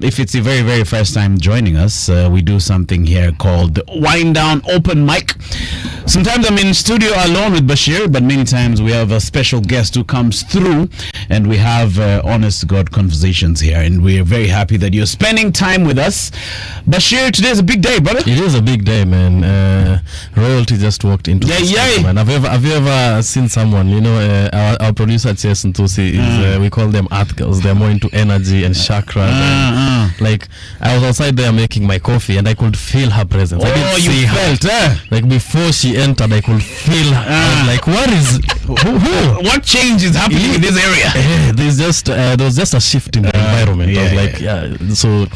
if it's the very, very first time joining us, we do something here called Wind Down Open Mic. Sometimes I'm in studio alone with Bashir, but many times we have a special guest who comes through, and we have honest to God conversations here, and we're very happy that you're spending time with us. Bashir, today is a big day, brother. It is a big day, man. Royalty just walked into the studio, man. Have you ever seen someone, our producer Nthusi is, we call them earth girls. They're more into energy and chakras. Like, I was outside there making my coffee, and I could feel her presence. I didn't see her. Like, before she entered, I could feel her. I was like, what is what change is happening in this area? There was just a shift in the environment. I was like, so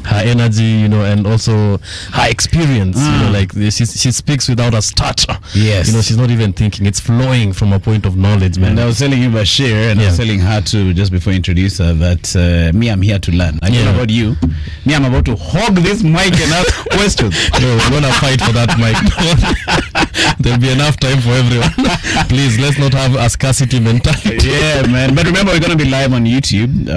her energy, and also her experience, like she speaks without a stutter. Yes. She's not even thinking. It's flowing from a point of knowledge, man. And I was telling you Bashir, and I was telling her too, just before I introduce her, that me, I'm here to learn. I don't know about you. Me, I'm about to hog this mic and ask questions. No, we're going to fight for that mic. There'll be enough time for everyone. Please, let's not have a scarcity mentality. Yeah, man. But remember, we're going to be live on YouTube.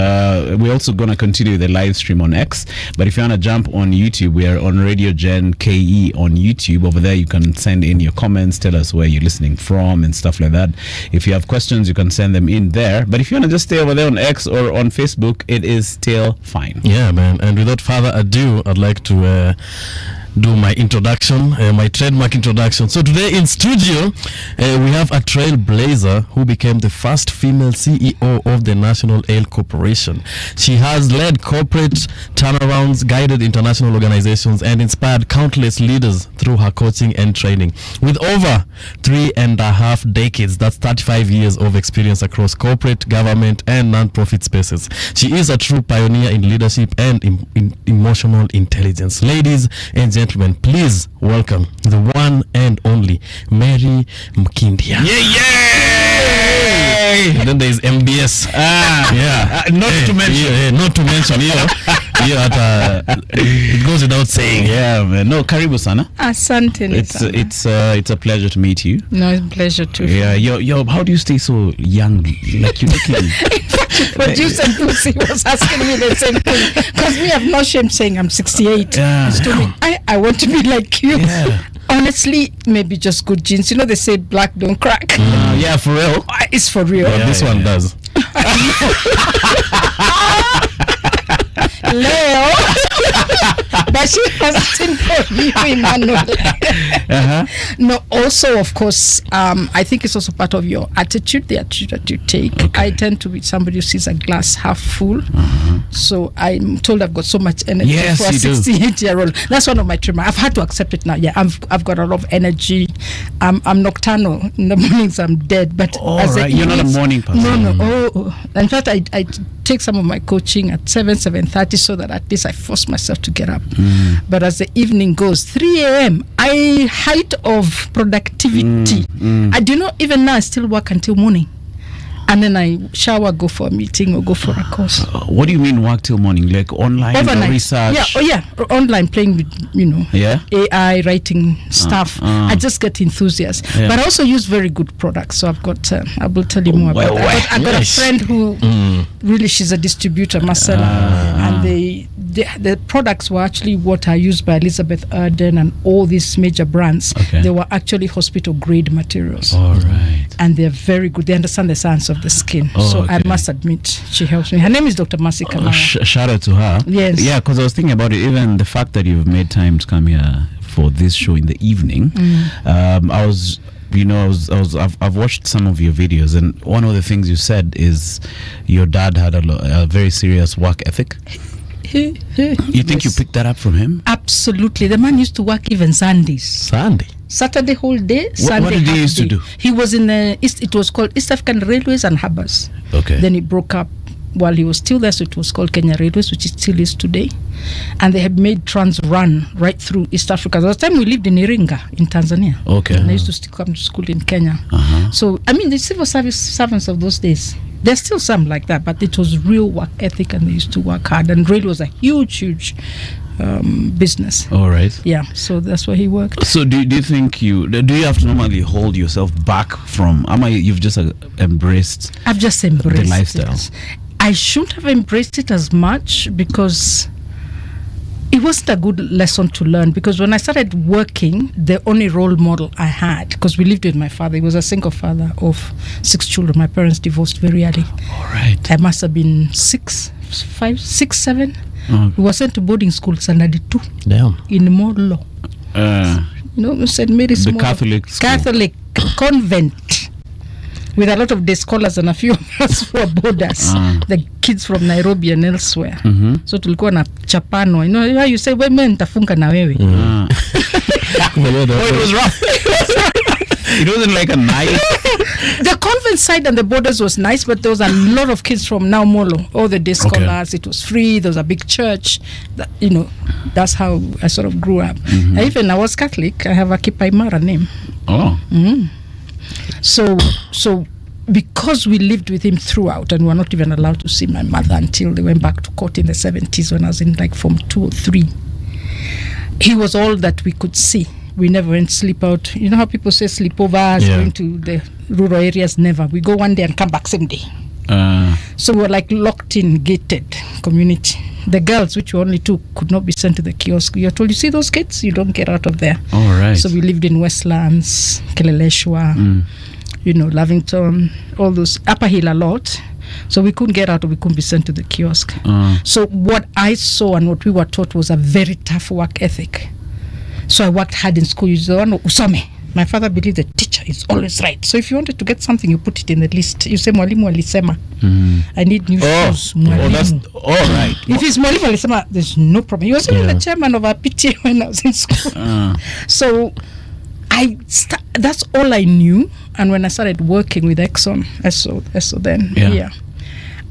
We're also going to continue the live stream on X. But if you want to jump on YouTube, we are on Radio Gen KE on YouTube. Over there, you can send in your comments, tell us where you're listening from and stuff like that. If you have questions, you can send them in there. But if you want to just stay over there on X or on Facebook, it is still fine. Yeah, man. And without further ado, I'd like to do my introduction, my trademark introduction. So today in studio, we have a trailblazer who became the first female CEO of the National Ale Corporation. She has led corporate turnarounds, guided international organizations, and inspired countless leaders through her coaching and training. With over 3.5 decades, that's 35 years of experience across corporate, government, and non-profit spaces. She is a true pioneer in leadership and in emotional intelligence. Ladies and gentlemen, please welcome the one and only Mary Mmukindia. And then there is MBS. Not to mention, it goes without saying. Yeah, man. No, karibu sana. Asante. It's a pleasure to meet you. No, it's a pleasure too. Yeah, yo, how do you stay so young? Like you're looking. Producer Nthusi was asking me the same thing, because me, I've no shame saying I'm 68. I want to be like you. Honestly, maybe just good genes. They say black don't crack. Yeah, for real. It's for real. This one does. Leo. But she has been for you, Emmanuel. No, also, of course, I think it's also part of your attitude, the attitude that you take. Okay. I tend to be somebody who sees a glass half full. So I'm told I've got so much energy for a 68-year-old. That's one of my trademarks. I've had to accept it now. Yeah, I've got a lot of energy. I'm nocturnal. In the mornings, I'm dead. But you're not a morning person. No. In fact, I take some of my coaching at 7:30 so that at least I force myself to get up. But as the evening goes, 3 a.m., height of productivity. I do not even now. I still work until morning. And then I shower, go for a meeting or go for a course. What do you mean work till morning? Like online overnight research? Yeah, online, playing with, AI, writing stuff. I just get enthusiastic. But I also use very good products. So I've got, I will tell you more about that. I've got a friend who really, she's a distributor, Marcella. And the products were actually what are used by Elizabeth Arden and all these major brands. They were actually hospital grade materials. All right. And they're very good. They understand the science of the skin. I must admit, she helps me. Her name is Dr. Mercy Kamara. Shout out to her. Yes. Yeah, because I was thinking about it. Even the fact that you've made time to come here for this show in the evening. I've watched some of your videos, and one of the things you said is your dad had a very serious work ethic. You think you picked that up from him? Absolutely. The man used to work even Sundays. Saturday whole day, Sunday what did he used to do? He was in it was called East African Railways and Harbours. Then it broke up while he was still there, so it was called Kenya Railways, which it still is today. And they had made trans run right through East Africa. There was a time we lived in Iringa in Tanzania. And I used to still come to school in Kenya. So, I mean, the civil service servants of those days, there's still some like that, but it was real work ethic, and they used to work hard. And rail was a huge business. All right. Yeah, so that's where he worked. So do you think do you have to normally hold yourself back from? You've just embraced? I've just embraced the lifestyle. I shouldn't have embraced it as much because it wasn't a good lesson to learn, because when I started working, the only role model I had, because we lived with my father, he was a single father of 6 children. My parents divorced very early. All right. I must have been 6, 7. We were sent to boarding school, Standard 2, in Molo. St. Mary's the Molo. Catholic convent. With a lot of day scholars and a few of us who were boarders, the kids from Nairobi and elsewhere. So tulikuwa na chapano. You know how you say, wewe nitafunga na wewe. Oh, it was rough. It wasn't like a nice. The convent side and the borders was nice, but there was a lot of kids from now Molo, all the day scholars. It was free. There was a big church. That's how I sort of grew up. Even I was Catholic. I have a Kipaimara name. Oh. So because we lived with him throughout, and we were not even allowed to see my mother until they went back to court in the 70s when I was in like Form 2 or 3. He was all that we could see. We never went sleep out. You know how people say sleepovers, going to the rural areas? Never. We go one day and come back same day. So we were like locked in, gated community. The girls, which were only 2, could not be sent to the kiosk. You're told, you see those kids? You don't get out of there. All right. So we lived in Westlands, Keleleshwa, Lavington, all those, Upper Hill a lot. So we couldn't get out, or we couldn't be sent to the kiosk. So what I saw and what we were taught was a very tough work ethic. So I worked hard in school. Usome. My father believed the teacher is always right. So if you wanted to get something, you put it in the list. You say, Mwalimu alisema. I need new shoes. That's all right. If it's Mwalimu alisema, there's no problem. He was even the chairman of our PTA when I was in school. So that's all I knew. And when I started working with Exxon, so then,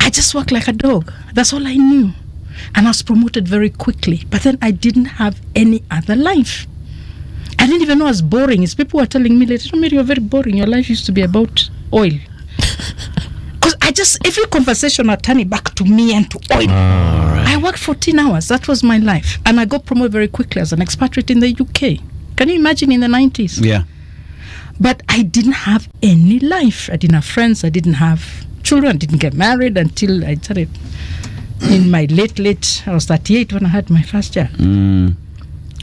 I just worked like a dog. That's all I knew. And I was promoted very quickly. But then I didn't have any other life. I didn't even know I was boring. It's people were telling me later, Mary, you're very boring. Your life used to be about oil. Because every conversation would turn it back to me and to oil. Right. I worked 14 hours. That was my life. And I got promoted very quickly as an expatriate in the UK. Can you imagine in the 90s? Yeah. But I didn't have any life. I didn't have friends. I didn't have children. I didn't get married until I started in my late. I was 38 when I had my first child.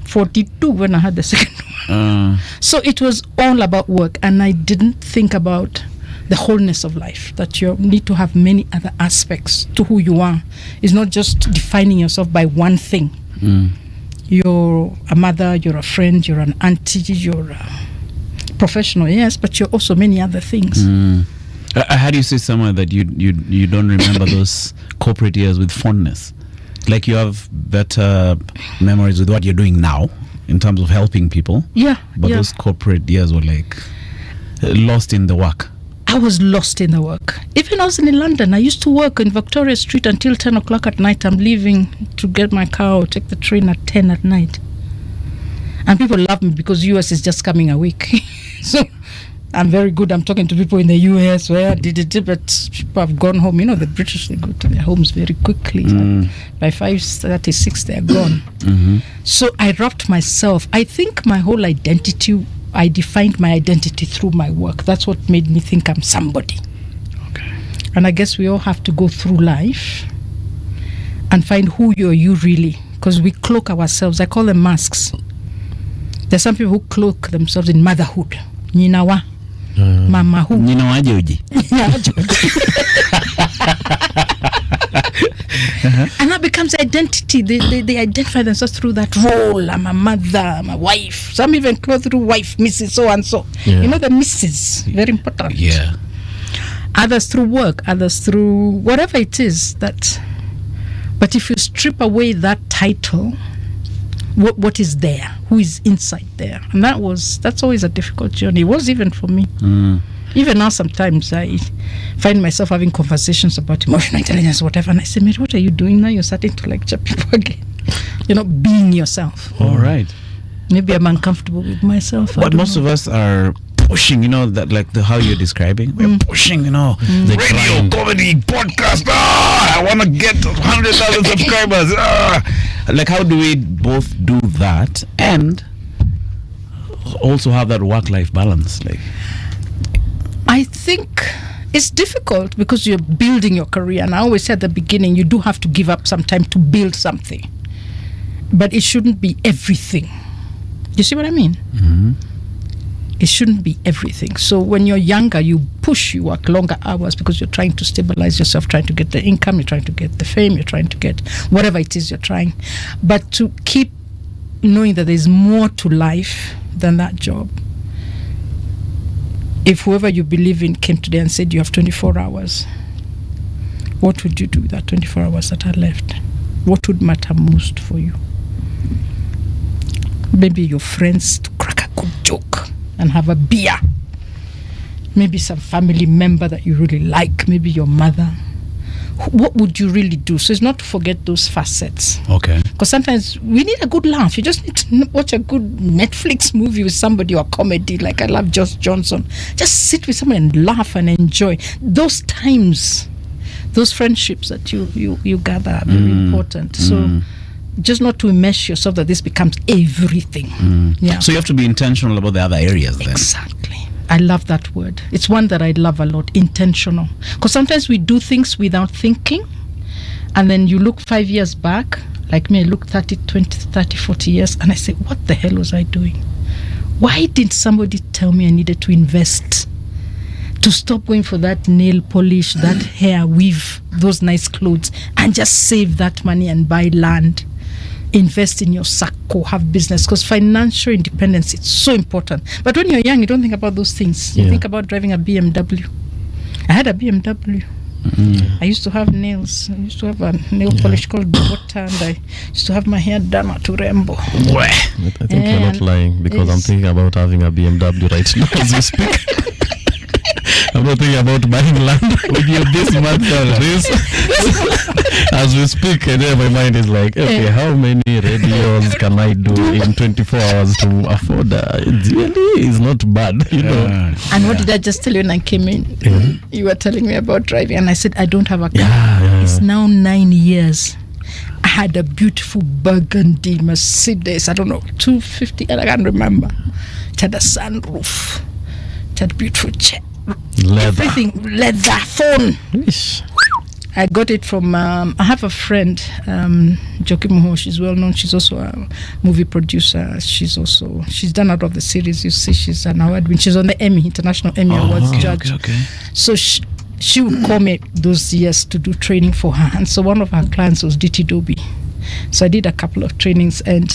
42 when I had the second one. So it was all about work, and I didn't think about the wholeness of life, that you need to have many other aspects to who you are. It's not just defining yourself by one thing. You're a mother, you're a friend, you're an auntie, you're a professional, yes, but you're also many other things. I heard you say somewhere that you don't remember those corporate years with fondness. Like you have better memories with what you're doing now in terms of helping people. Yeah. But those corporate years were like lost in the work. I was lost in the work. Even I was in London. I used to work in Victoria Street until 10 o'clock at night. I'm leaving to get my car or take the train at 10 at night. And people love me because US is just coming a week. So I'm very good. I'm talking to people in the US where but people have gone home. You know, the British, they go to their homes very quickly. By 5:36, they're gone. So I wrapped myself. I think my whole identity, I defined my identity through my work. That's what made me think I'm somebody. Okay. And I guess we all have to go through life and find who you really. Because we cloak ourselves. I call them masks. There's some people who cloak themselves in motherhood. Ninawa. Mama who? Ninawaje uji. And that becomes identity. They identify themselves through that role. I'm a mother, I'm a wife. Some even clothe through wife, Mrs. So and so. You know, the Mrs. Very important. Yeah. Others through work, others through whatever it is. But if you strip away that title, what is there? Who is inside there? And that's always a difficult journey. It was even for me. Even now, sometimes I find myself having conversations about emotional intelligence, whatever, and I say, Mary, what are you doing now? You're starting to lecture people again. Being yourself. All right. Maybe I'm uncomfortable with myself. But most of us are pushing, that like how you're describing. We're pushing, the radio, comedy, podcast. I want to get 100,000 subscribers. Like, how do we both do that and also have that work-life balance? Like, I think It's difficult because you're building your career. And I always say at the beginning, you do have to give up some time to build something. But it shouldn't be everything. You see what I mean? Mm-hmm. It shouldn't be everything. So when you're younger, you work longer hours because you're trying to stabilize yourself, trying to get the income, you're trying to get the fame, you're trying to get whatever it is you're trying. But to keep knowing that there's more to life than that job. If whoever you believe in came today and said you have 24 hours, what would you do with that 24 hours that are left? What would matter most for you? Maybe your friends to crack a good joke and have a beer. Maybe some family member that you really like, maybe your mother. What would you really do? So it's not to forget those facets. Okay. Because sometimes we need a good laugh. You just need to watch a good Netflix movie with somebody or comedy. Like I love Josh Johnson. Just sit with someone and laugh and enjoy. Those times, those friendships that you gather are very important. So just not to immerse yourself that this becomes everything. Yeah. So you have to be intentional about the other areas then. Exactly. I love that word. It's one that I love a lot, intentional. Because sometimes we do things without thinking, and then you look 5 years back, like me, I look 30, 20, 30, 40 years, and I say, what the hell was I doing? Why didn't somebody tell me I needed to invest? To stop going for that nail polish, that hair weave, those nice clothes, and just save that money and buy land. Invest in your sacco, have business, because financial independence, it's so important. But when you're young, you don't think about those things. You think about driving a BMW. I had a BMW. I used to have nails. I used to have a nail polish called Bogota, and I used to have my hair done at Urembo. I think you're not lying, because I'm thinking about having a BMW right now as we speak. I'm not thinking about buying land with you this month or this. As we speak, and then my mind is like, okay, how many radios can I do in 24 hours to afford? It really is not bad, you know. And what did I just tell you when I came in? You were telling me about driving, and I said, I don't have a car. It's now 9 years. I had a beautiful burgundy Mercedes, I don't know, 250, I can't remember. It had a sunroof. It had a beautiful chair. Leather. Everything, leather, phone. Ish. I got it from, I have a friend, Joki Moho, she's well known. She's also a movie producer. She's done out of the series, you see, she's an award winner. She's on the Emmy, International Emmy Awards judge. Okay. So she would call me those years to do training for her. And so one of her clients was DT Doby. So I did a couple of trainings, and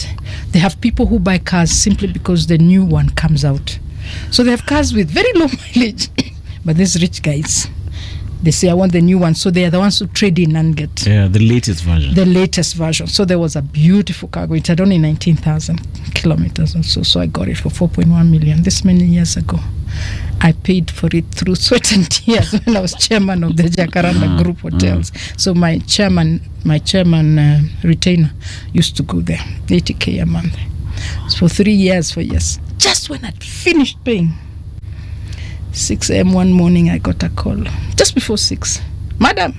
they have people who buy cars simply because the new one comes out. So they have cars with very low mileage, but these rich guys, they say, I want the new one. So they are the ones who trade in and get the latest version. The latest version. So there was a beautiful car. It had only 19,000 kilometers or so. So I got it for 4.1 million this many years ago. I paid for it through sweat and tears when I was chairman of the Jacaranda Group Hotels. So my chairman retainer used to go there, 80K a month. So for 3 years, 4 years. Just when I'd finished paying, 6 a.m. one morning, I got a call. Just before 6. Madam.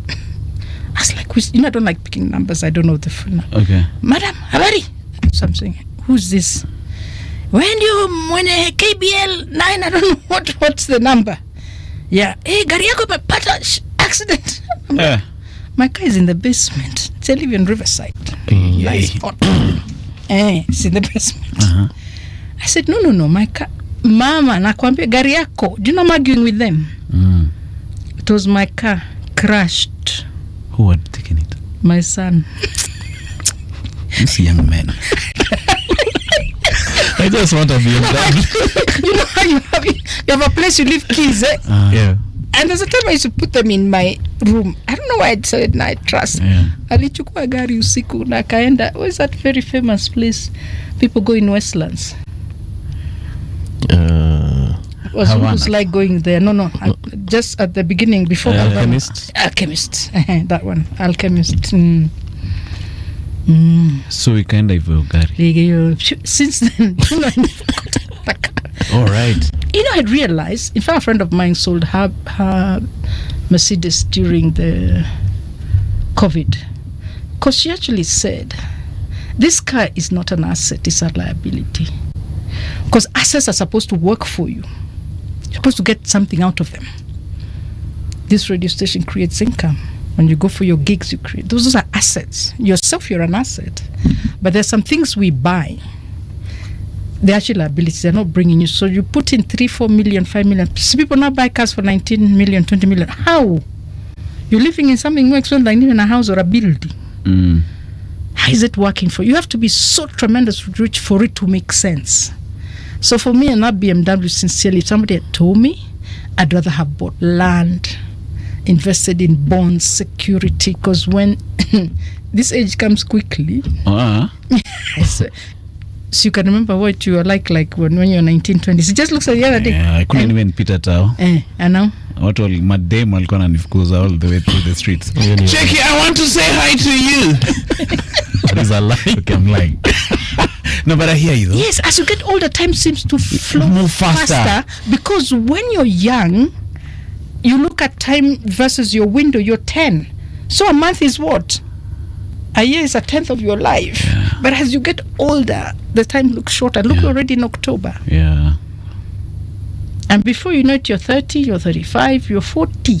I was like, I don't like picking numbers. I don't know the phone. Okay. Madam, habari? So I'm saying, who's this? When KBL 9, I don't know what's the number. Yeah. Hey, gari yako imepata accident. Yeah. My car is in the basement. I live in Riverside. Nice spot. It's in the basement. I said, no, my car. Mama, nakwambia gari yako. Do you know I'm arguing with them? It was my car crashed. Who had taken it? My son. This young man. I just want to be a dad. You know how you have a place you leave keys, eh? Yeah. And there's a time I used to put them in my room. I don't know why I decided night trust. Alichukua gari usiku na kaenda. Where's that very famous place people go in Westlands? Was almost like going there. No. Just at the beginning before Alchemist. Alchemist. That one. Alchemist. So we kind of gari. Since then, All right. I'd realized, in fact, a friend of mine sold her Mercedes during the COVID, because she actually said, this car is not an asset, it's a liability. Because assets are supposed to work for you. You're supposed to get something out of them. This radio station creates income. When you go for your gigs, you create. Those are assets. Yourself, you're an asset. But there's some things we buy. They're actually liabilities. They're not bringing you. So you put in 3, 4 million, 5 million. So people now buy cars for 19 million, 20 million. How? You're living in something more expensive than even a house or a building. How is it working for you? You have to be so tremendously rich for it to make sense. So for me and not BMW, sincerely, if somebody had told me, I'd rather have bought land, invested in bonds, security, because when this age comes quickly, so you can remember what you were like when you're 19, 20. It just looks like the other day. Yeah, I couldn't even pita tao. I know. Watu madem walikuwa wananifukuza all the way through the streets. Cheki, I want to say hi to you. That is a lie. Okay, I'm lying. No, but I hear you though. Yes, as you get older, time seems to flow move faster. Because when you're young, you look at time versus your window, you're 10. So a month is what? A year is a 10th of your life. Yeah. But as you get older, the time looks shorter. Look, we're already in October. Yeah. And before you know it, you're 30, you're 35, you're 40.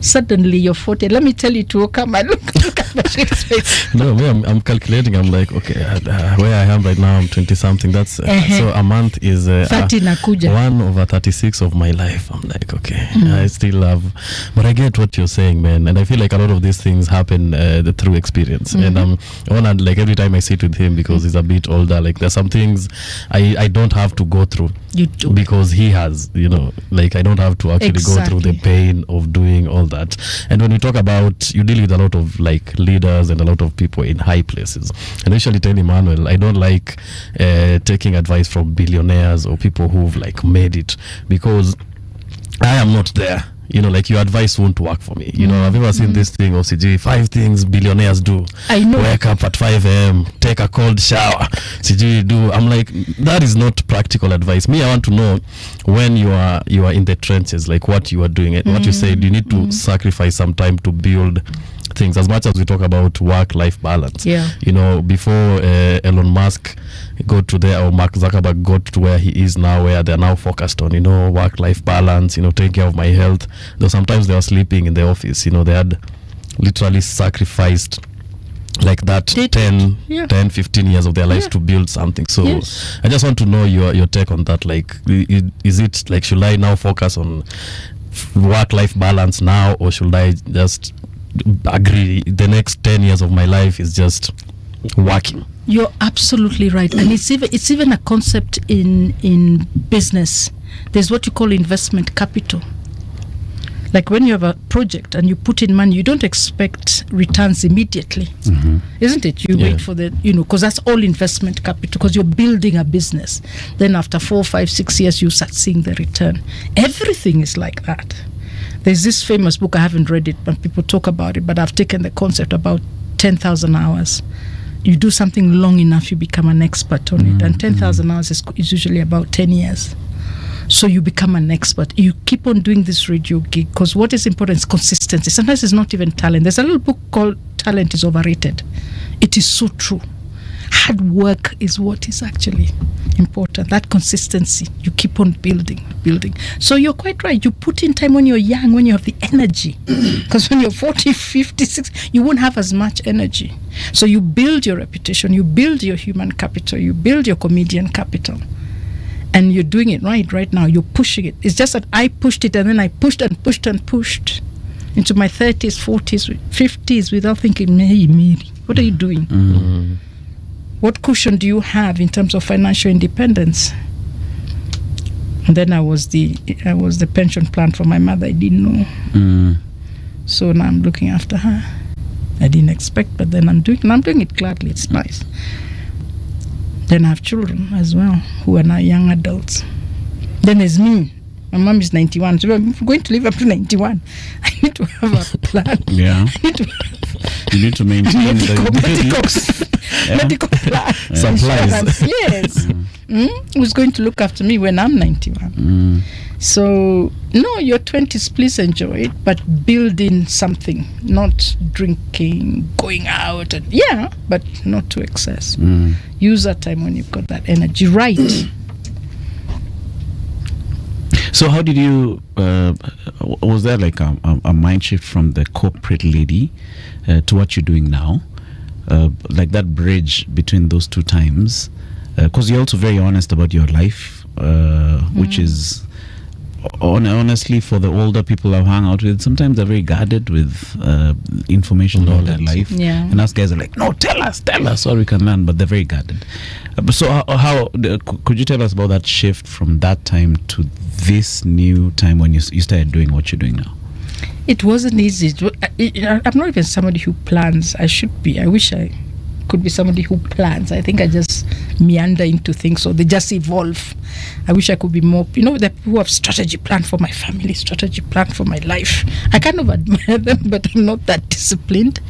Suddenly you're 40. Let me tell you to come and look at Bashir's face. No, I'm calculating. I'm like, okay, where I am right now, I'm 20 something. That's so a month is 30 nakuja. 1/36 of my life. I'm like, okay, I still have, but I get what you're saying, man. And I feel like a lot of these things happen through experience. And I wanna, like, every time I sit with him, because he's a bit older, like there's some things I don't have to go through. You do. Because he has, like I don't have to actually go through the pain of doing all that. And when we talk about, you deal with a lot of like leaders and a lot of people in high places, and I usually tell Emmanuel, I don't like taking advice from billionaires or people who've like made it, because I am not there. Like your advice won't work for me. I've ever seen this thing of CG, 5 things billionaires do. I know. Wake up at 5 a.m., take a cold shower. CG do. I'm like, that is not practical advice. Me, I want to know when you are in the trenches, like what you are doing. What you said, you need to sacrifice some time to build things. As much as we talk about work-life balance, before Elon Musk got to there, or Mark Zuckerberg got to where he is now, where they're now focused on work-life balance, taking care of my health, though sometimes they were sleeping in the office. They had literally sacrificed like that 10, 15 years of their lives to build something. So I just want to know your take on that. Like, is it like, should I now focus on work-life balance now, or should I just agree the next 10 years of my life is just working? You're absolutely right. And it's even a concept in business. There's what you call investment capital. Like when you have a project and you put in money, you don't expect returns immediately, isn't it? You wait for the, because that's all investment capital, because you're building a business. Then after 4, 5, 6 years, you start seeing the return. Everything is like that. There's this famous book, I haven't read it, but people talk about it, but I've taken the concept about 10,000 hours. You do something long enough, you become an expert on it. And 10,000 hours is usually about 10 years. So you become an expert. You keep on doing this radio gig, because what is important is consistency. Sometimes it's not even talent. There's a little book called Talent is Overrated. It is so true. Hard work is what is actually important. That consistency, you keep on building. So you're quite right. You put in time when you're young, when you have the energy. Because when you're 40, 50, 60, you won't have as much energy. So you build your reputation, you build your human capital, you build your comedian capital. And you're doing it right now. You're pushing it. It's just that I pushed it, and then I pushed and pushed and pushed into my 30s, 40s, 50s without thinking, hey, Mary, what are you doing? What cushion do you have in terms of financial independence? And then I was the pension plan for my mother. I didn't know. So now I'm looking after her. I didn't expect, but then I'm doing it gladly. It's nice. Then I have children as well, who are now young adults. Then there's me. My mom is 91, so I'm going to live up to 91. I need to have a plan. Yeah. You need to maintain medical plan. Supplies. Yes. Who's going to look after me when I'm 91? So, no, your 20s, please enjoy it, but build in something, not drinking, going out, but not to excess. Use that time when you've got that energy, right? So how did you, was there like a mind shift from the corporate lady to what you're doing now? Like that bridge between those two times? Because you're also very honest about your life, which is honestly, for the older people I've hung out with, sometimes they're very guarded with information about their life. Yeah. And us guys are like, no, tell us so we can learn, but they're very guarded. So how could you tell us about that shift from that time to this new time when you started doing what you're doing now? It wasn't easy. I'm not even somebody who plans. I should be. I wish I could be somebody who plans. I think I just meander into things, so they just evolve. I wish I could be more, the people who have strategy plan for my family, strategy plan for my life. I kind of admire them, but I'm not that disciplined.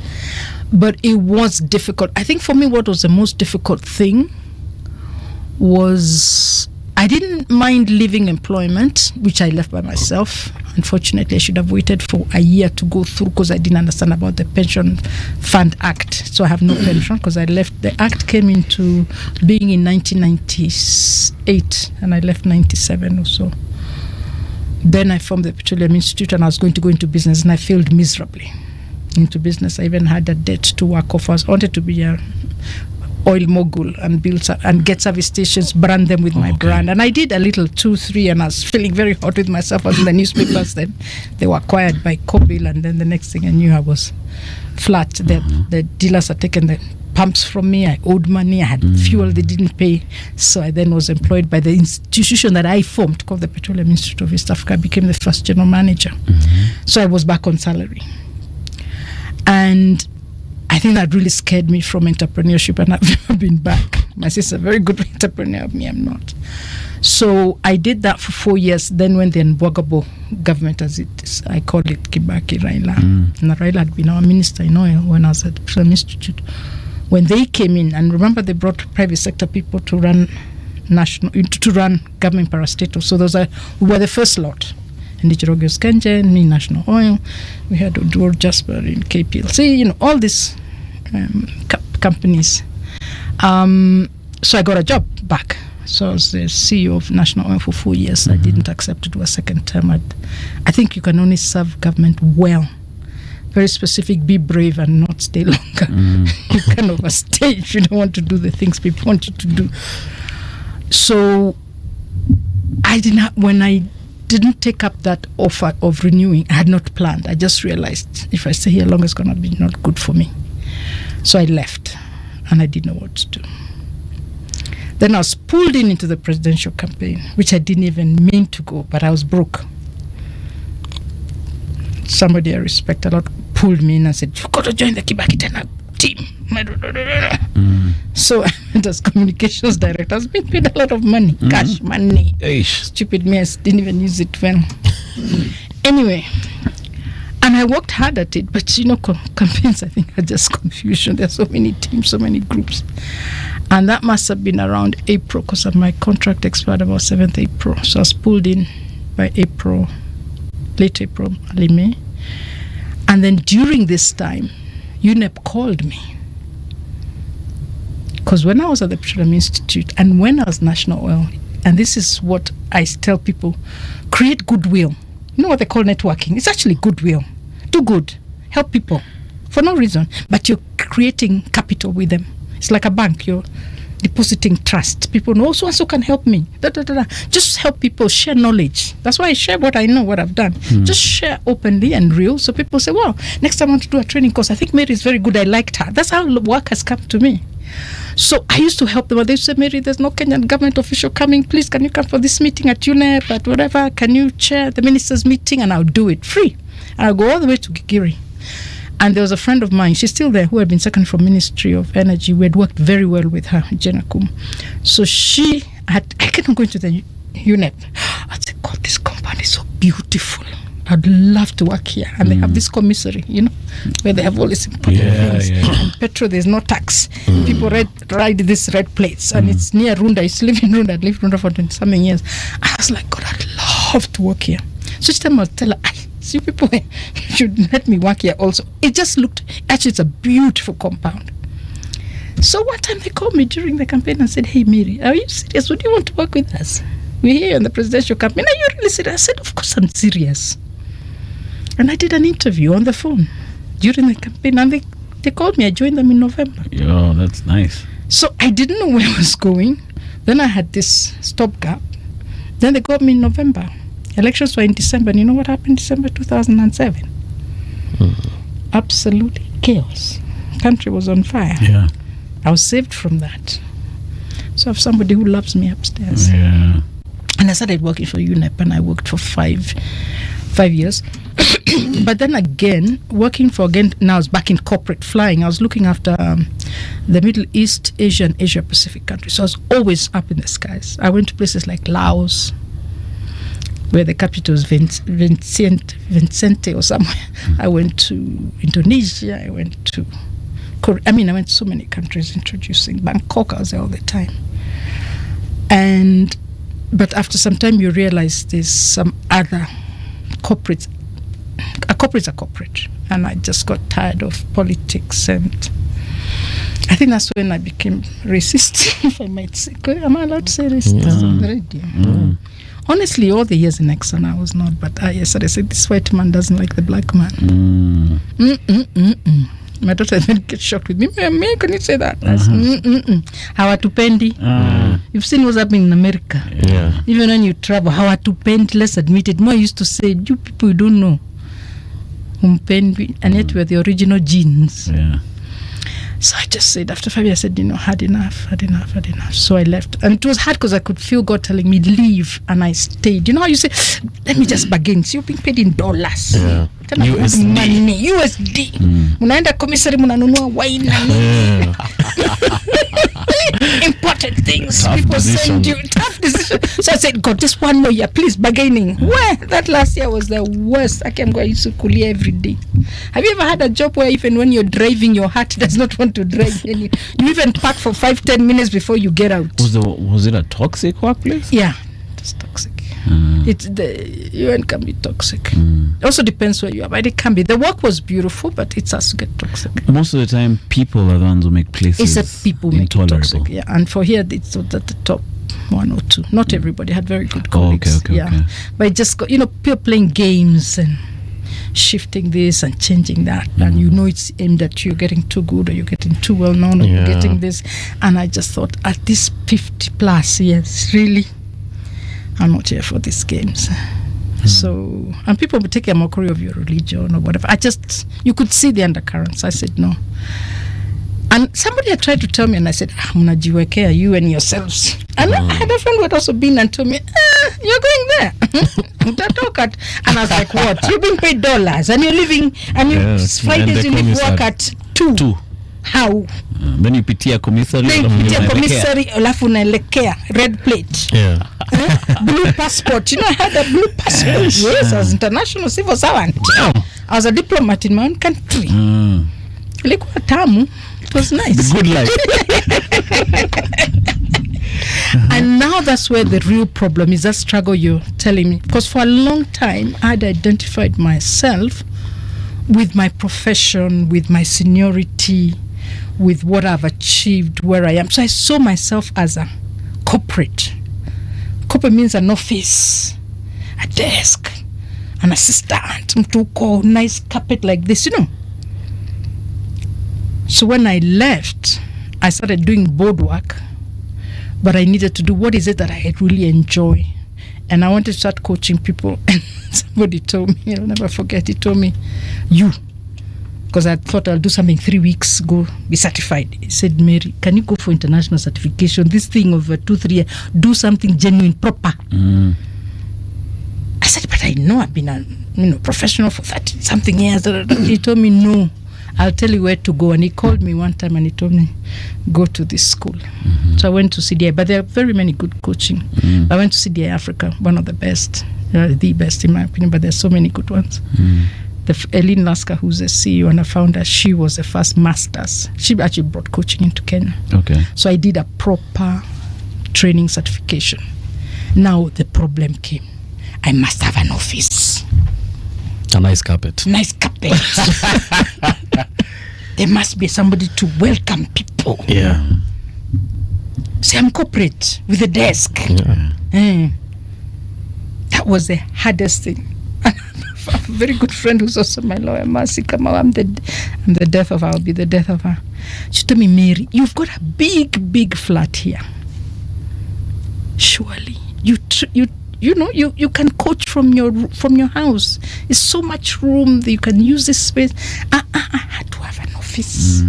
But it was difficult. I think for me, what was the most difficult thing was I didn't mind leaving employment, which I left by myself. Unfortunately, I should have waited for a year to go through because I didn't understand about the Pension Fund Act. So I have no pension because I left. The Act came into being in 1998 and I left 97 or so. Then I formed the Petroleum Institute and I was going to go into business and I failed miserably into business. I even had a debt to work off. I wanted to be a oil mogul and build and get service stations, brand them with my brand, and I did a little 2-3, and I was feeling very hot with myself. I was in the newspapers. Then they were acquired by Kobil, and then the next thing I knew, I was flat. The dealers had taken the pumps from me. I owed money. I had fuel they didn't pay. So I then was employed by the institution that I formed called the Petroleum Institute of East Africa. I became the first general manager. So I was back on salary, and I think that really scared me from entrepreneurship, and I've never been back. My sister's a very good entrepreneur, me, I'm not. So I did that for 4 years. Then when the Nwagabo government, as it is, I call it Kibaki Raila, and Raila had been our minister in oil when I was at the Petroleum Institute. When they came in, and remember they brought private sector people to run government parastatals. So we were the first lot. And Njoroge's Kenje, me, National Oil. We had Odur Jasper in KPLC, all these companies. So I got a job back. So I was the CEO of National Oil for 4 years. I didn't accept to do a second term. I think you can only serve government well. Very specific, be brave and not stay longer. You can overstay if you don't want to do the things people want you to do. So when I didn't take up that offer of renewing, I had not planned. I just realized if I stay here long, it's going to be not good for me. So I left and I didn't know what to do. Then I was pulled into the presidential campaign, which I didn't even mean to go, but I was broke. Somebody I respect a lot pulled me in and said, "You've got to join the Kibaki Tena team." So I went as communications director. I was being paid a lot of money, cash money. Stupid me, I didn't even use it well. Anyway, and I worked hard at it, but campaigns I think are just confusion. There's so many teams, so many groups. And that must have been around April because my contract expired about 7th April. So I was pulled in by April, late April, early May. And then during this time, UNEP called me. Because when I was at the Petroleum Institute and when I was National Oil, and this is what I tell people, create goodwill. You know what they call networking? It's actually goodwill. Do good. Help people for no reason. But you're creating capital with them. It's like a bank. You're depositing trust. People know, so and so can help me. Just help people, share knowledge. That's why I share what I know, what I've done. Just share openly and real. So people say, wow, next time I want to do a training course. I think Mary is very good. I liked her. That's how work has come to me. So I used to help them. They said, Mary, there's no Kenyan government official coming. Please, can you come for this meeting at UNEP, at whatever? Can you chair the ministers' meeting? And I'll do it free. And I'll go all the way to Gigiri. And there was a friend of mine, she's still there, who had been second from Ministry of Energy. We had worked very well with her, Jenna Kum. So I cannot go into the UNEP. I said, God, this company is so beautiful. I'd love to work here. And they have this commissary, where they have all these important things. And petrol, there's no tax. People ride these red plates. And it's near Runda. I used to live in Runda. I'd lived in Runda for 20-something years. I was like, God, I'd love to work here. So each time I would tell her, see, people should let me work here also. It just looked, actually, it's a beautiful compound. So one time they called me during the campaign and said, hey, Mary, are you serious? Would you want to work with us? we're here in the presidential campaign. Are you really serious? I said, of course I'm serious. And I did an interview on the phone during the campaign, and they called me. I joined them in November. Oh, that's nice. So I didn't know where I was going. Then I had this stopgap. Then they got me in November. Elections were in December. And you know what happened in December 2007? Absolutely chaos. Country was on fire. Yeah. I was saved from that. So I have somebody who loves me upstairs. Yeah. And I started working for UNEP, and I worked for five years. But then again, now I was back in corporate flying. I was looking after the Middle East, Asia, and Asia Pacific countries. So I was always up in the skies. I went to places like Laos, where the capital is Vincente or somewhere. I went to Indonesia. I went to Korea. I went to so many countries introducing. Bangkok, I was there all the time. But after some time, you realize there's some other corporates. A corporate's a corporate. And I just got tired of politics. And I think that's when I became racist, if I might say. Am I allowed to say racist on the radio? Honestly, all the years in Exxon, I was not. But I said, this white man doesn't like the black man. My daughter then gets shocked with me. Me, can you say that? I said, hawatupendi. You've seen what's happening in America. Yeah. Even when you travel, hawatupendi, let's admit it. More used to say, you people, you don't know. Umpendi, and yet we're the original genes. Yeah. So I just said, after 5 years, I said, had enough. So I left. And it was hard because I could feel God telling me, leave. And I stayed. You know how you say, let me just bargain. So you're being paid in dollars. Yeah. USD. Munaenda commissary, munanunua wine. Important things. Tough People decision. send you. Tough decision. So I said, God, just 1 more year, please, bargaining. Where? That last year was the worst. I can go to Kulia every day. Have you ever had a job where even when you're driving, your heart does not want to drive? You even park for 5-10 minutes before you get out. Was it a toxic workplace? Yeah, it's toxic. The UN can be toxic. It also depends where you are, but it can be. The work was beautiful, but it has to get toxic. Most of the time, people are the ones who make places It's people make it toxic. Yeah, and for here, it's at the top 1 or 2. Not everybody had very good colleagues. Okay. But it just got, people playing games and shifting this and changing that, and it's aimed at you getting too good, or you're getting too well known, or you're getting this. And I just thought, at this 50 plus years, really, I'm not here for these games. So, and people would take a mockery of your religion or whatever. You could see the undercurrents. I said no. And somebody had tried to tell me, and I said, mnajiwekea, you and yourselves. And I had a friend who had also been and told me, you're going there. And I was like, what? You're being paid dollars and you're living, and you Fridays you leave work at 2. How? Then you pitia commissary. Alafu unaelekea red plate. Yeah. Blue passport. I had a blue passport. Yes, I was international civil servant. I was a diplomat in my own country. Ilikuwa tamu. It was nice. The good life. And now that's where the real problem is, that struggle you're telling me. Because for a long time, I'd identified myself with my profession, with my seniority, with what I've achieved, where I am. So I saw myself as a corporate. Corporate means an office, a desk, an assistant, mtuko, nice carpet like this, So when I left, I started doing board work, but I needed to do what is it that I really enjoy. And I wanted to start coaching people. And somebody told me, I'll never forget, he told me, because I thought I'll do something 3 weeks, go be certified. He said, Mary, can you go for international certification? This thing of 2-3 years, do something genuine, proper. I said, but I know I've been a professional for 30-something years. He told me, no, I'll tell you where to go. And he called me one time and he told me, go to this school. So I went to CDI, but there are very many good coaching. I went to CDI Africa, one of the best, the best in my opinion, but there's so many good ones. Eileen Lasker, who's the CEO and a founder, she was the first masters. She actually brought coaching into Kenya. Okay. So I did a proper training certification. Now the problem came. I must have an office. A nice carpet. Nice carpet. There must be somebody to welcome people. Yeah. See, I'm corporate with a desk. was the hardest thing. A very good friend who's also my lawyer, Mercy Kamau, I'm the death of her. I'll be the death of her. She told me, Mary, you've got a big flat here. Surely you can coach from your house. There's so much room that you can use this space. I had to have an office.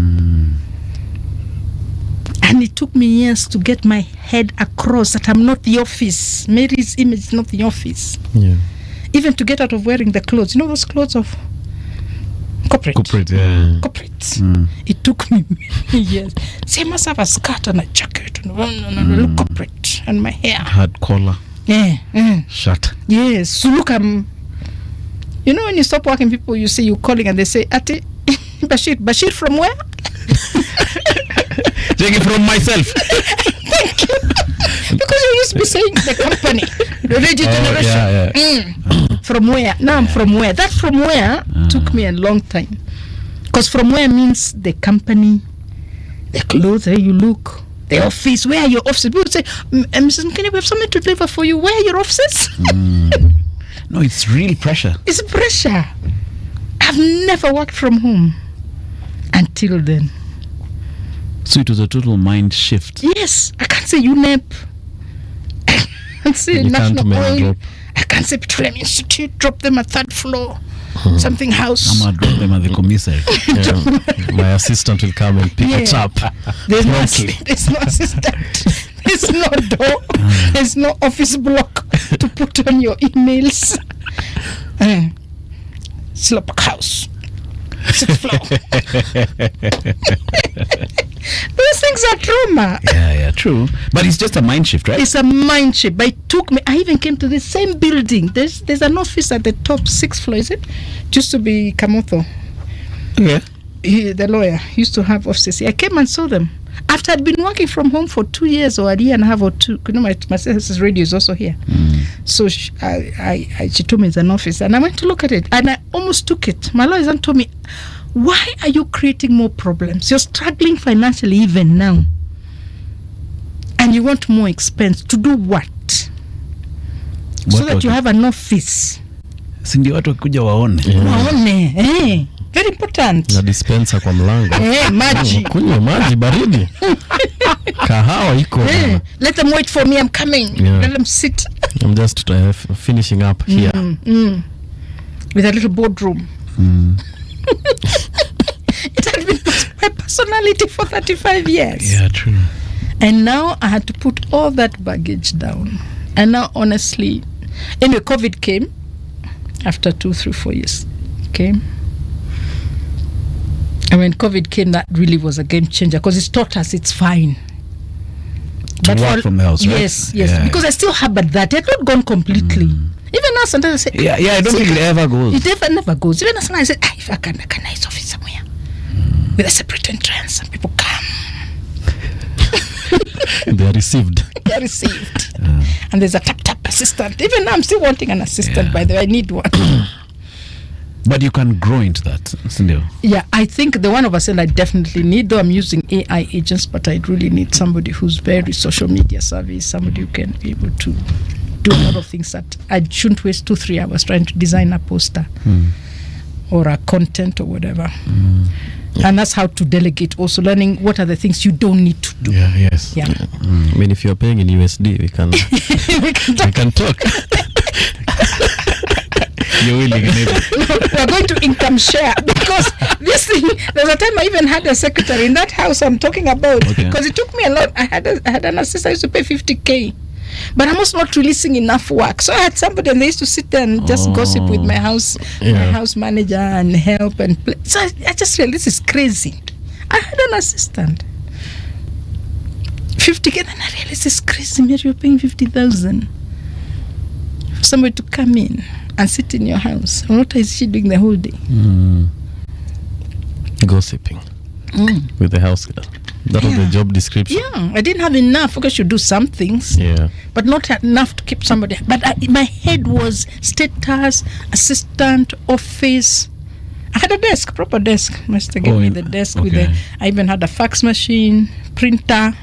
And it took me years to get my head across that I'm not the office. Mary's image is not the office. Yeah. Even to get out of wearing the clothes. You know those clothes of corporate? Corporate. It took me years. See, I must have a skirt and a jacket. And look corporate. And my hair. Had collar. Yeah. Shirt. Yes. So look, you know when you stop working, people, you see you calling and they say, Ate, Bashir from where? Take it from myself. Thank you. Because you used to be saying the company, the radio generation. Yeah. From where? Now I'm from where? That from where took me a long time. Because from where means the company, the clothes, where you look, the office, where are your offices? People say, Mrs. Mmukindia, we have something to deliver for you. Where are your offices? No, it's real pressure. It's pressure. I've never worked from home until then. So it was a total mind shift. Yes, I can't say UNEP. I can't say National Oil. I can't say Petroleum Institute. Drop them at 3rd floor. Something house. I'm gonna drop them at the commissary. My assistant will come and pick it up. There's no assistant. There's no door. There's no office block to put on your emails. Slop house. 6th floor. Those things are trauma. Yeah, true. But it's just a mind shift, right? It's a mind shift. But it took me. I even came to the same building. There's an office at the top, 6th floor. Is it? It used to be Kamotho. Yeah. The lawyer used to have offices here. I came and saw them after I'd been working from home for 2 years or a year and a half or two. You know, my sister's radio is also here. So she told me it's an office, and I went to look at it, and I almost took it. My lawyer told me, why are you creating more problems? You're struggling financially even now, and you want more expense to do what? So that you have an office. Si ndio watu wakuja waone. Waone. Very important. Na dispenser kwa mlango. Maji. Kunywa maji baridi. Kahawa iko. Let them wait for me, I'm coming. Let them sit. I'm just finishing up here. With a little boardroom. It had been my personality for 35 years. Yeah, true. And now I had to put all that baggage down. And now, honestly, anyway, COVID came after 2, 3, 4 years. Came. And when COVID came, that really was a game changer because it taught us it's fine. To work from the house, right? Yes. Yeah. Because I still harbored that. It had not gone completely. Even now, sometimes I say, I don't think it ever goes. It never goes. Even now, sometimes I say, if I can make a nice office somewhere with a separate entrance, and people come. They are received. And there's a tap assistant. Even now, I'm still wanting an assistant, by the way. I need one. But you can grow into that, Cindy. Yeah, I think the one of us I definitely need, though I'm using AI agents, but I really need somebody who's very social media savvy, somebody who can be able to do a lot of things that I shouldn't waste 2-3 hours trying to design a poster or a content or whatever. And that's how to delegate, also learning what are the things you don't need to do. Yeah. I mean, if you're paying in USD, we can we can talk. You're willing, we're going to income share because this thing, there's a time I even had a secretary in that house I'm talking about because it took me a lot. I had an assistant. I used to pay 50K, but I was not releasing enough work, so I had somebody and they used to sit there and just gossip with my house manager and help and play. So I just realized this is crazy. I had an assistant 50K, then I realized it's crazy. Maybe you're paying 50,000 for somebody to come in and sit in your house. What is she doing the whole day? Gossiping with the house girl. That was the job description. Yeah, I didn't have enough. Okay, I should do some things. Yeah. But not enough to keep somebody. But my head was status, assistant, office. I had a desk, proper desk. Master gave me the desk with I even had a fax machine, printer.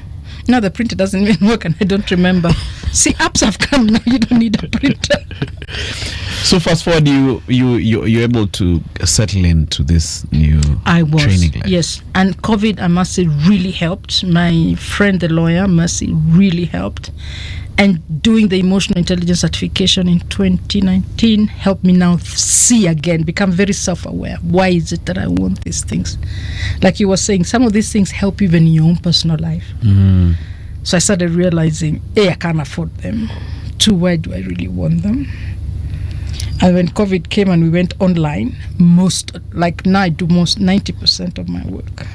Now the printer doesn't even work and I don't remember. See, apps have come now. You don't need a printer. So fast forward, you're able to settle into this new training life. Yes, and COVID, I must say, really helped. My friend, the lawyer, Mercy, really helped. And doing the emotional intelligence certification in 2019 helped me now see again, become very self-aware. Why is it that I want these things? Like you were saying, some of these things help even in your own personal life. Mm. So I started realizing, A, I can't afford them. 2, why do I really want them? And when COVID came and we went online, now I do 90% of my work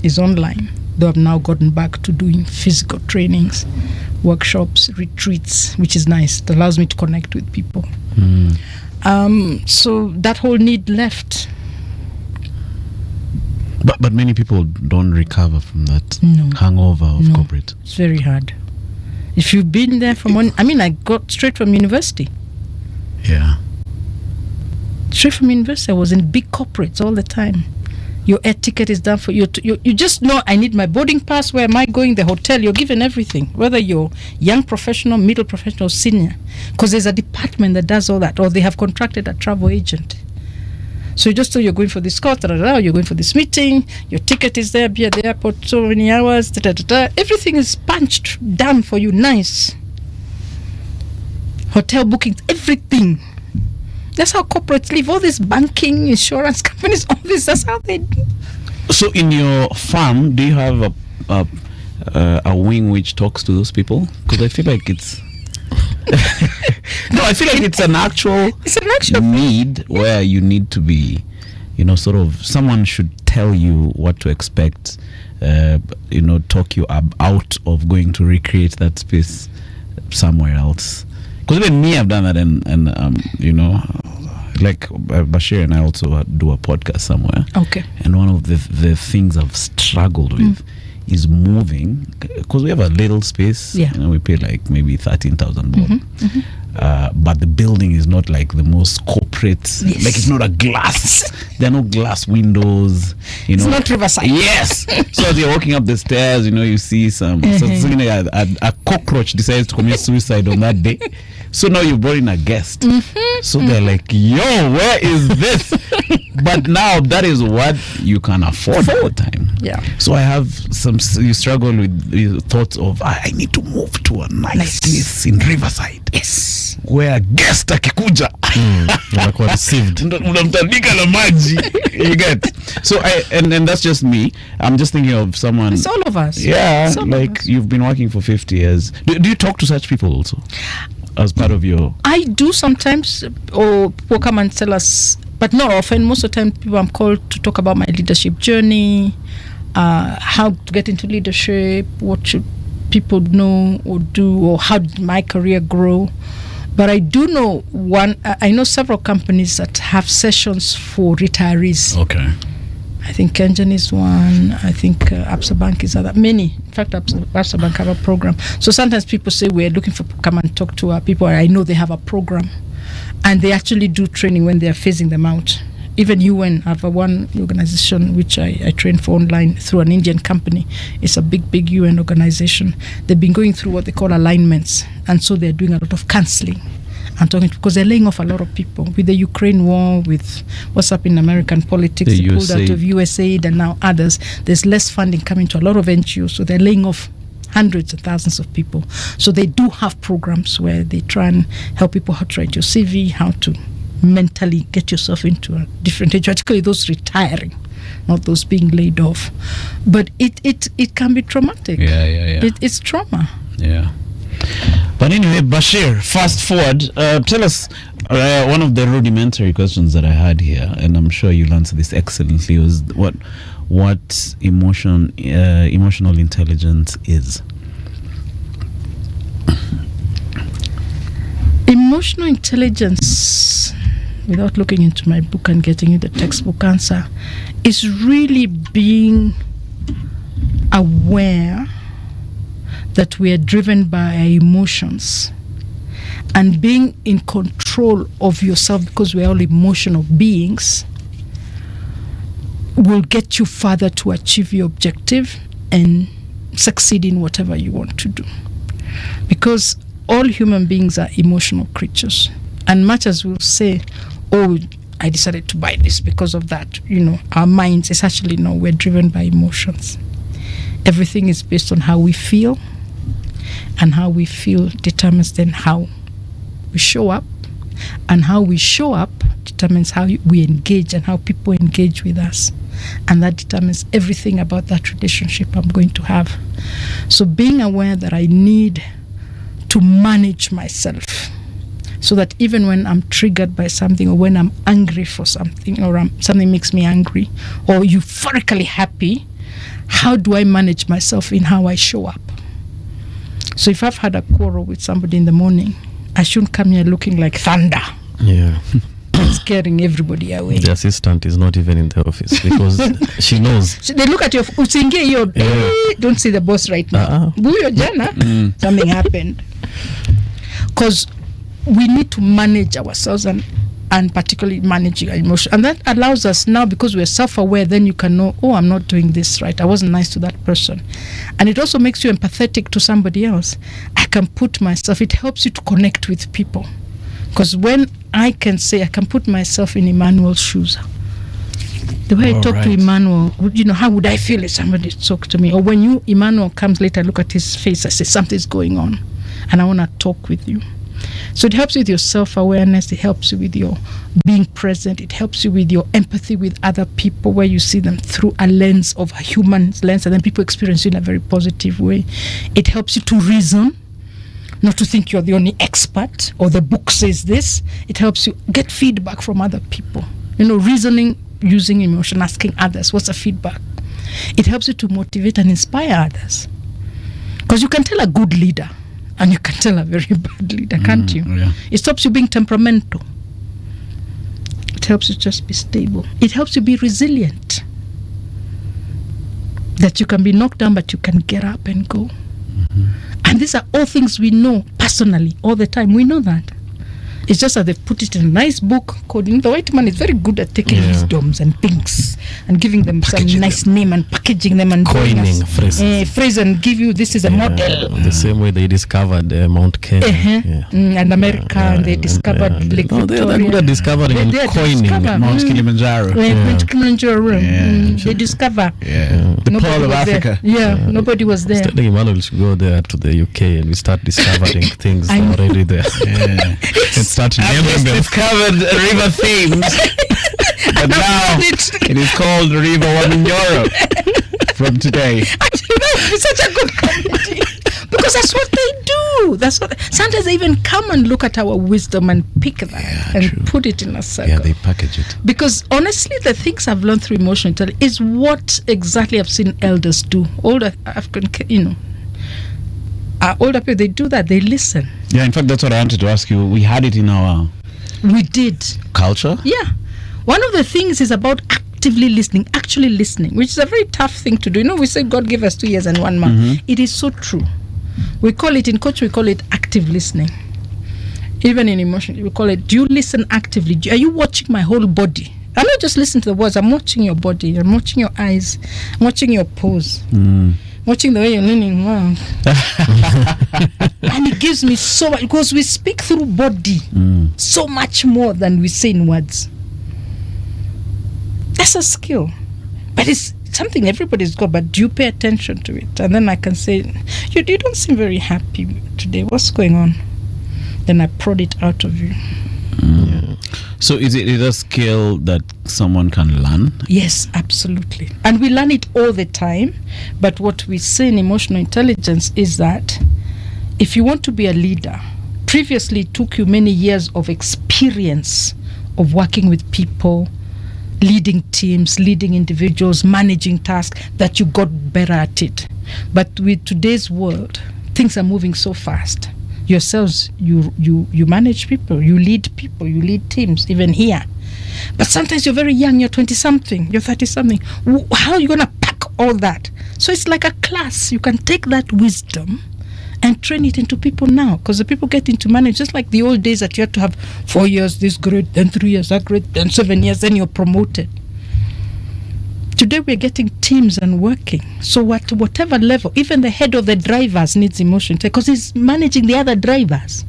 is online. Though I've now gotten back to doing physical trainings, workshops, retreats, which is nice. It allows me to connect with people. Mm. So that whole need left. But many people don't recover from that hangover of corporate. It's very hard. If you've been there I got straight from university. Yeah. Straight from university, I was in big corporates all the time. Your air ticket is done for you. You just know, I need my boarding pass. Where am I going? The hotel. You're given everything, whether you're young professional, middle professional, senior, because there's a department that does all that, or they have contracted a travel agent. So you just know you're going for this course, you're going for this meeting, your ticket is there, be at the airport so many hours, everything is punched, done for you, nice. Hotel bookings, everything. That's how corporates live. All these banking, insurance companies, all this, that's how they do. So in your firm, do you have a wing which talks to those people? Because I feel like it's... No, I feel like it's an actual need where you need to be, sort of, someone should tell you what to expect, talk you out of going to recreate that space somewhere else. Because even me, I've done that, and like Bashir and I also do a podcast somewhere. Okay. And one of the things I've struggled with is moving, because we have a little space. Yeah. We pay like maybe 13,000 bob. But the building is not like the most corporate. Yes. Like it's not a glass. There are no glass windows. It's not Riverside. Yes. So as you're walking up the stairs, you see some. So a cockroach decides to commit suicide on that day. So now you brought in a guest. So they're like, yo, where is this? But now that is what you can afford all the time. Yeah. So I have you struggle with the thoughts of, I need to move to a nice place in Riverside. Yes. Where guest akikuja. Unakuwa received. Unamtandika na maji. You get. So and that's just me. I'm just thinking of someone. It's all of us. Yeah. Like you've been working for 50 years. Do you talk to such people also? As part of your... I do sometimes, or people come and tell us, but not often. Most of the time, people I'm called to talk about my leadership journey, how to get into leadership, what should people know or do, or how did my career grow. But I do know I know several companies that have sessions for retirees. Okay. I think Kenjan is one. I think Absa Bank is other. Many. In fact, Absa Bank have a program. So sometimes people say we're looking for come and talk to our people. I know they have a program, and they actually do training when they are phasing them out. Even UN have one organization which I train for online through an Indian company. It's a big UN organization. They've been going through what they call alignments, and so they're doing a lot of counseling. I'm talking because they're laying off a lot of people with the Ukraine war, with what's up in American politics, they pulled out of USAID and now others. There's less funding coming to a lot of NGOs, so they're laying off hundreds of thousands of people. So they do have programs where they try and help people how to write your CV, how to mentally get yourself into a different age, particularly those retiring, not those being laid off. But it can be traumatic. Yeah. It's trauma. Yeah. But anyway, Bashir, fast forward. Tell us one of the rudimentary questions that I had here, and I'm sure you'll answer this excellently. Was what emotional intelligence is? Emotional intelligence, without looking into my book and getting you the textbook answer, is really being aware that we are driven by our emotions and being in control of yourself, because we are all emotional beings, will get you further to achieve your objective and succeed in whatever you want to do. Because all human beings are emotional creatures. And much as we'll say, oh, I decided to buy this because of that, our minds is actually no, we're driven by emotions. Everything is based on how we feel, and how we feel determines then how we show up, and how we show up determines how we engage and how people engage with us, and that determines everything about that relationship I'm going to have. So being aware that I need to manage myself, so that even when I'm triggered by something, or when I'm angry for something, or something makes me angry or euphorically happy, how do I manage myself in how I show up? So if I've had a quarrel with somebody in the morning, I shouldn't come here looking like thunder. Yeah. Scaring everybody away. The assistant is not even in the office because she knows. They look at you, don't see the boss right now. Something happened. Because we need to manage ourselves and particularly managing our emotion. And that allows us now, because we're self-aware, then you can know, oh, I'm not doing this right. I wasn't nice to that person. And it also makes you empathetic to somebody else. I can put myself, it helps you to connect with people. Because when I can say, I can put myself in Emmanuel's shoes. The way I talk to Emmanuel, how would I feel if somebody talked to me? Or when Emmanuel comes later, I look at his face, I say, something's going on, and I want to talk with you. So it helps with your self-awareness, it helps you with your being present, it helps you with your empathy with other people, where you see them through a lens of a human lens, and then people experience you in a very positive way. It helps you to reason, not to think you're the only expert or the book says this. It helps you get feedback from other people. Reasoning using emotion, asking others, what's the feedback? It helps you to motivate and inspire others. Because you can tell a good leader, and you can tell a very bad leader, can't you? Yeah. It stops you being temperamental. It helps you just be stable. It helps you be resilient. That you can be knocked down, but you can get up and go. Mm-hmm. And these are all things we know personally all the time. We know that. It's just that they've put it in a nice book called, the white man is very good at taking wisdoms and things and giving them some nice name and packaging them and coining phrase and give you, this is a model. The same way they discovered Mount Kenya. And America, and they discovered Lake Victoria. They're good at discovering and coining. Mount Kilimanjaro. Mount Kilimanjaro. They discover. The Pearl of Africa. Nobody was there. Instead, Emmanuel should go there to the UK and we start discovering things that are already there. I've discovered River Thames, but now it is called River Waminyoro from today. Actually, that is such a good comedy, because that's what they do. Sometimes they even come and look at our wisdom and pick that and put it in a circle. Yeah, they package it. Because honestly, the things I've learned through emotional intelligence is what exactly I've seen elders do. Older African, older people, they do that. They listen. Yeah, in fact, that's what I wanted to ask you. We had it in our... We did. Culture? Yeah. One of the things is about actively listening, actually listening, which is a very tough thing to do. We say God gave us 2 years and 1 month. Mm-hmm. It is so true. We call it, in coach, we call it active listening. Even in emotion, we call it, do you listen actively? Are you watching my whole body? I'm not just listening to the words. I'm watching your body. I'm watching your eyes. I'm watching your pose. Watching the way you're leaning. Wow. And it gives me so much, because we speak through body so much more than we say in words. That's a skill. But it's something everybody's got, but do you pay attention to it? And then I can say, you don't seem very happy today. What's going on? Then I prod it out of you. So is it a skill that someone can learn? Yes, absolutely. And we learn it all the time. But what we say in emotional intelligence is that if you want to be a leader, previously it took you many years of experience of working with people, leading teams, leading individuals, managing tasks, that you got better at it. But with today's world, things are moving so fast. Yourselves, you manage people, you lead teams, even here. But sometimes you're very young, you're 20-something, you're 30-something. How are you going to pack all that? So it's like a class. You can take that wisdom and train it into people now, because the people get into manage, just like the old days that you had to have 4 years this grade, then 3 years that grade, then 7 years, then you're promoted. Today we're getting teams and working. So whatever level, even the head of the drivers needs emotion because he's managing the other drivers.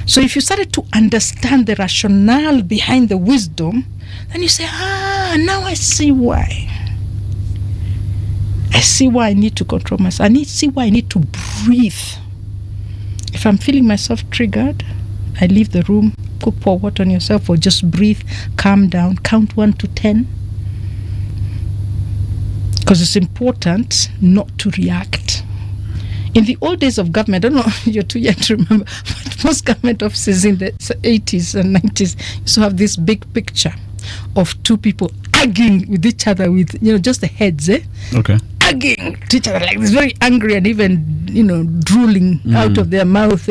So if you started to understand the rationale behind the wisdom, then you say, now I see why. I see why I need to control myself. See why I need to breathe. If I'm feeling myself triggered, I leave the room, pour water on yourself, or just breathe, calm down, count 1 to 10. Because it's important not to react. In the old days of government, I don't know, you're too young to remember, but most government offices in the 80s and 90s used to have this big picture of two people arguing with each other with, just the heads, Okay. Arguing to each other like this, very angry and even, drooling out of their mouth,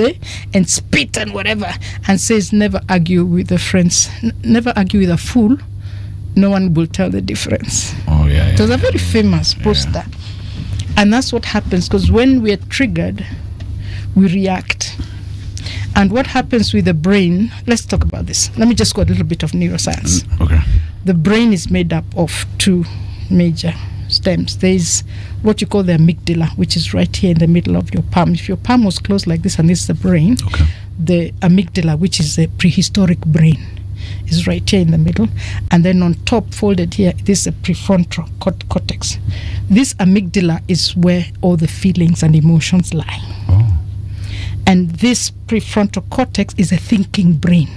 and spit and whatever, and says, never argue with the friends, never argue with a fool. No one will tell the difference. Oh, yeah. It was a very famous poster. Yeah. And that's what happens, because when we're triggered, we react. And what happens with the brain, let's talk about this. Let me just go a little bit of neuroscience. Okay. The brain is made up of 2 major stems. There's what you call the amygdala, which is right here in the middle of your palm. If your palm was closed like this and this is the brain, the amygdala, which is the prehistoric brain, is right here in the middle, and then on top, folded here, this is a prefrontal cortex. This amygdala is where all the feelings and emotions lie. Oh. And this prefrontal cortex is a thinking brain.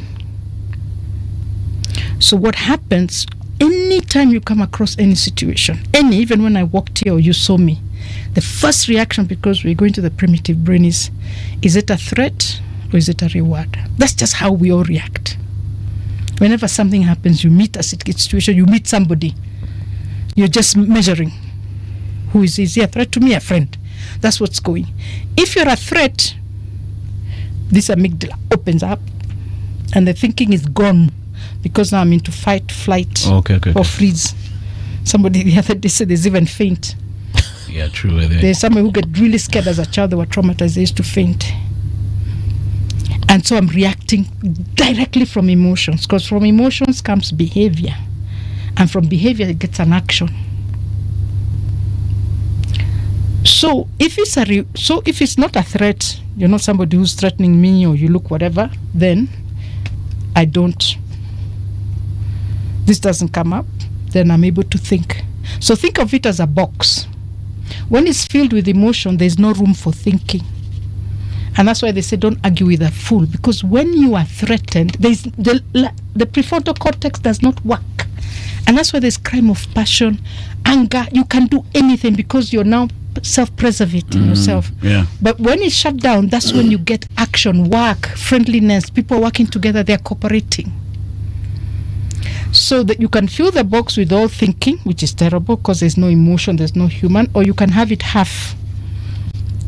So what happens anytime you come across any situation, even when I walked here or you saw me, the first reaction, because we're going to the primitive brain, is it a threat or is it a reward? That's just how we all react. Whenever something happens, you meet a situation, you meet somebody, you're just measuring who is he a threat to me, a friend. That's what's going. If you're a threat, this amygdala opens up and the thinking is gone, because now I'm into fight, flight, or freeze. Somebody the other day said there's even faint. Yeah, true. There's someone who get really scared as a child, they were traumatized, they used to faint. And so I'm reacting directly from emotions, because from emotions comes behavior, and from behavior it gets an action. So if it's not a threat, you're not somebody who's threatening me or you look whatever, then this doesn't come up, then I'm able to think. So think of it as a box. When it's filled with emotion, there's no room for thinking. And that's why they say don't argue with a fool, because when you are threatened, the prefrontal cortex does not work. And that's why there's crime of passion, anger. You can do anything because you're now self-preservating yourself. Yeah. But when it's shut down, that's when you get action, work, friendliness, people working together, they're cooperating. So that you can fill the box with all thinking, which is terrible because there's no emotion, there's no human, or you can have it half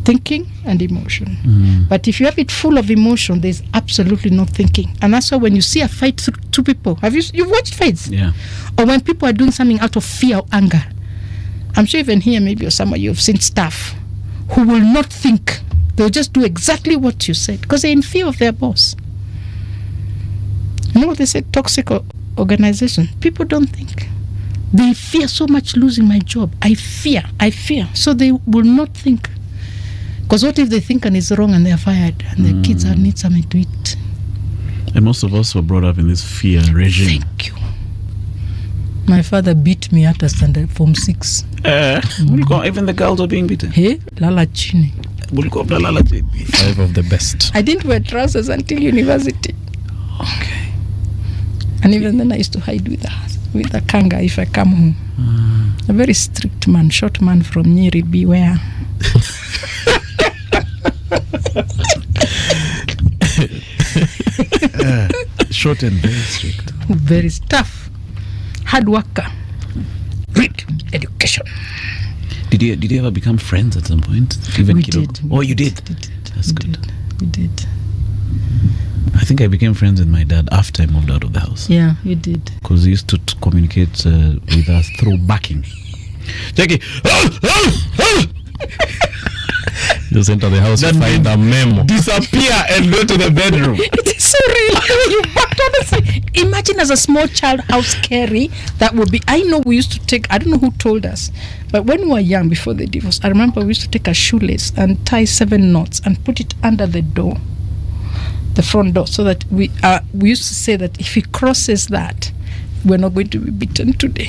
thinking and emotion. But if you have it full of emotion, there's absolutely no thinking. And that's why when you see a fight, 2 people, you've watched fights? Yeah. Or when people are doing something out of fear or anger, I'm sure even here maybe or somewhere you've seen staff who will not think. They'll just do exactly what you said because they're in fear of their boss. You know what they say? Toxic organization. People don't think. They fear so much losing my job. I fear. So they will not think. Because what if they think and it's wrong and they're fired and their kids need something to eat? And most of us were brought up in this fear regime. Thank you. My father beat me at a standard form 6. Even the girls were being beaten. Hey, lala chini. 5 of the best. I didn't wear trousers until university. Okay. And even then I used to hide with a kanga if I come home. A very strict man, short man from Nyeri, beware. Short and very strict. Very tough. Hard worker. Read education. Did you ever become friends at some point? Even we Kilo? did. Oh, you did? That's we good. We did. I think I became friends with my dad after I moved out of the house. Yeah, you did. Because he used to communicate with us through barking. Jackie! Just enter the house and find a memo. Disappear and go to the bedroom. It is so real. You but honestly, imagine as a small child how scary that would be. I know we used to take, I don't know who told us, but when we were young before the divorce, I remember we used to take a shoelace and tie 7 knots and put it under the door, the front door, so that we used to say that if he crosses that, we're not going to be beaten today.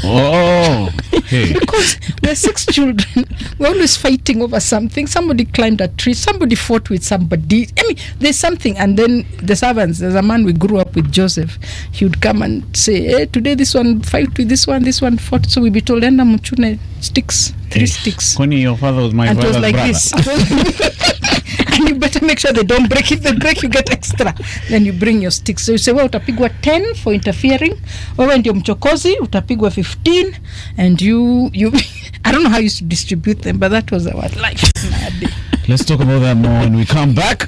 Oh, okay. Because we're 6 children, we're always fighting over something. Somebody climbed a tree, somebody fought with somebody. I mean, there's something. And then the servants, there's a man we grew up with, Joseph. He would come and say, hey, today this one fight with this one fought. So we'd be told, enda mchune sticks, 3 sticks. Kwani your father was my and brother's it was like brother. this. And you better make sure they don't break. If they break, you get extra. Then you bring your sticks. So you say, well, utapigwa 10 for interfering. Wewe ndio mchokozi, utapigwa 15. And you I don't know how you used to distribute them, but that was our life. Let's talk about that more when we come back.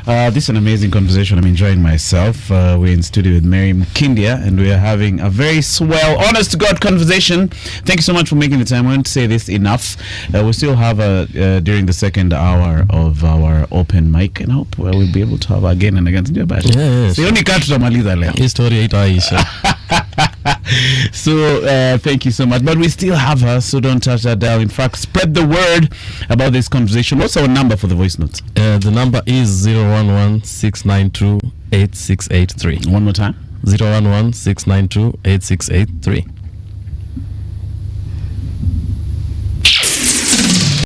This is an amazing conversation. I'm enjoying myself. We're in studio with Mmukindia, and we are having a very swell, honest to God conversation. Thank you so much for making the time. I won't say this enough. We still have during the second hour of our open mic, and I hope we'll be able to have again and again. Yes. History itaisha. So thank you so much, but we still have her, so don't touch that dial. In fact, spread the word about this conversation. What's our number for the voice notes? The number is 011-692-8683. One more time. 011-692-8683.